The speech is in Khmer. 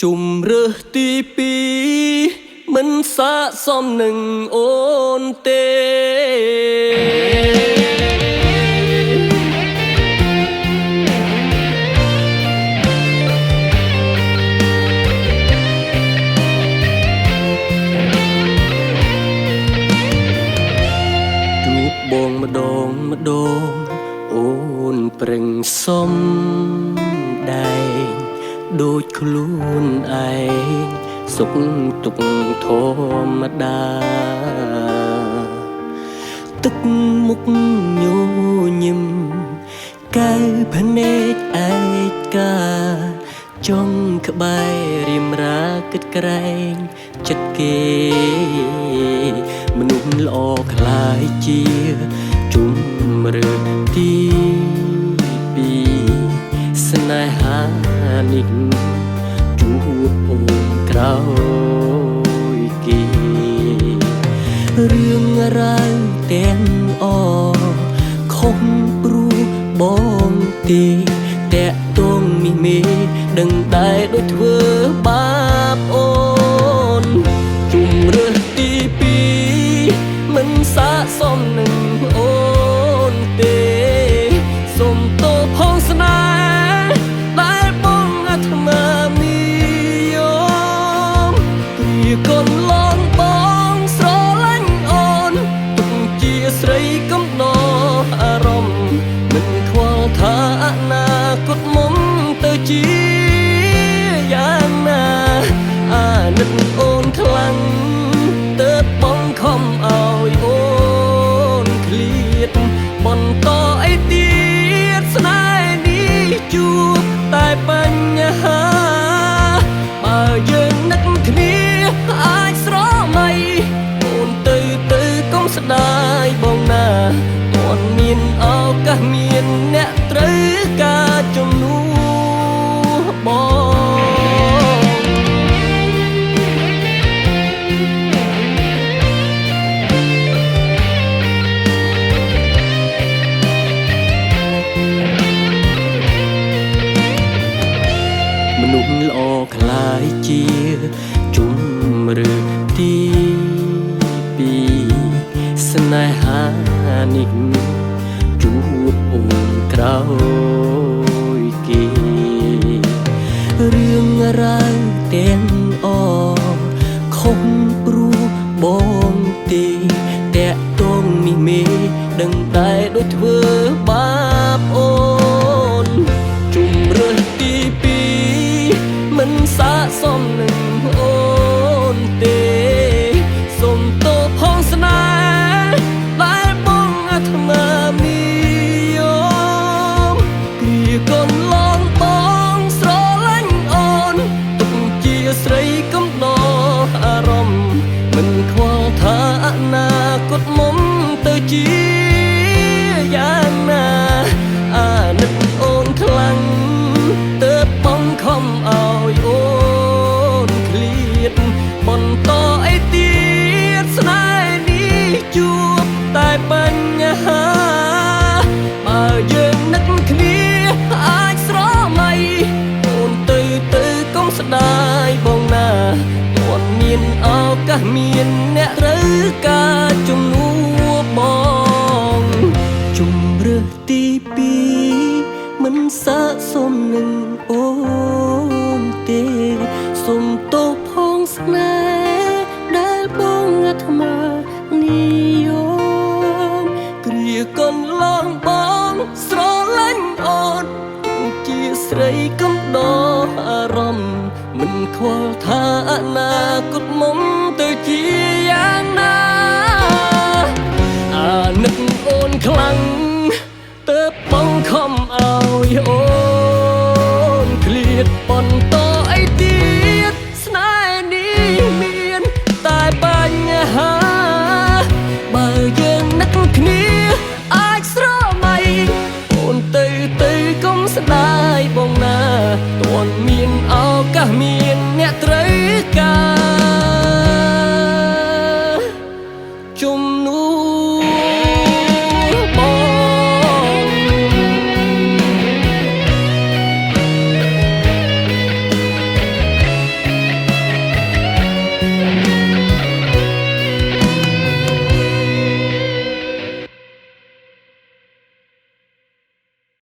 ជុំរើសទីពីរមិនស័ក្តិសមនឹងអូនទេជួបបងម្ដងអូនប្រឹងសុំដែងដូចខ្លួនឯងសុខទុក្ខធម្មតាទឹកមុខញញឹមកែវភ្នែកឯកាចង់ក្បែររៀមរាគិតក្រែងចិត្តគេមនុស្សល្អខ្លាយជាជុំរើទីពីស្នេហានេះជួបអូនក្រោយគេរឿងរ៉ាវទាំងអខុសព្រោះបងទេតែកតងមីមេដឹងដែរដូចធ្វើបាបអូនជុំរើសទីពីរមិនស័ក្តិសមនឹងអូនទេសុំទោសផងស្នេហ៍ដែលបងអាត្មាមីយមព្រាកូនឡងបងស្រឡាញ់អូនទុកជាស្រីកំណត់អារម្មណ៍មិនខ្វល់ថាអនាគតមុំទៅជាយ៉ាងណាអាណិតអូនខ្លាំងទើបបងខំឲ្យអូនឃ្លាតបន្តអីទៀតស្នេហ៍នេះជួបតែបញ្ហាបើយើងនឹកគ្នាអាចស្រមៃអូនទៅកុំស្ដាយបងណាទាន់មានឱកាសមានអ្នកត្រូវការជំនួសបងមនុស្សល្អខ្លាយជាជុំរើទីពីស្នេហានេះជួបអូនក្រោយគេរឿងរ៉ាវទាំងអខុសព្រោះបងទេតែកតងមីមេដឹងដែរដូចធ្វើបាបអូនជុំរើសទីពីរមិនស័ក្តិសមនឹងអូនទេសុំទោសផងស្នេហ៍ដែលបងអាត្មាមីយមគ្រាកូនឡងបងស្រឡាញ់អូនទុកជាស្រីកំណត់អារម្មណ៍មិនខ្វល់ថាអនាគតមុំទៅជាយ៉ាងណាអាណិតអូនខ្លាំងទើបបងខំឲ្យអូនឃ្លាតបន្តអីទៀតស្នេហ៍នេះជួបតែបញ្ហាបើយើងនឹកគ្នាអាចស្រមៃអូនទៅកុំស្ដាយបងណាទាន់មានឱកាសមានអ្នកត្រូវការជំនួសបងជុំរើសទីពីរមិនស័ក្តិសមនឹងអូនទេសុំទោសផងស្នេហ៍ដែលបងអាត្មានិយមគ្រាកូនឡងបងស្រឡាញ់អូនជាស្រីកំដរអារម្មណ៍មិនខ្វល់ថាអនាគតមុំទៅជាយ៉ាងណាអាណិតអូនខ្លាំងទើបបងខំឲ្យអូនឃ្លាតបន្តអីទៀតស្នេហ៍នេះមានតែបញ្ហាបើយើងនឹកគ្នាអាចស្រមៃអូនទៅកុំស្ដាយបងណាទាន់មានឱកាសមាន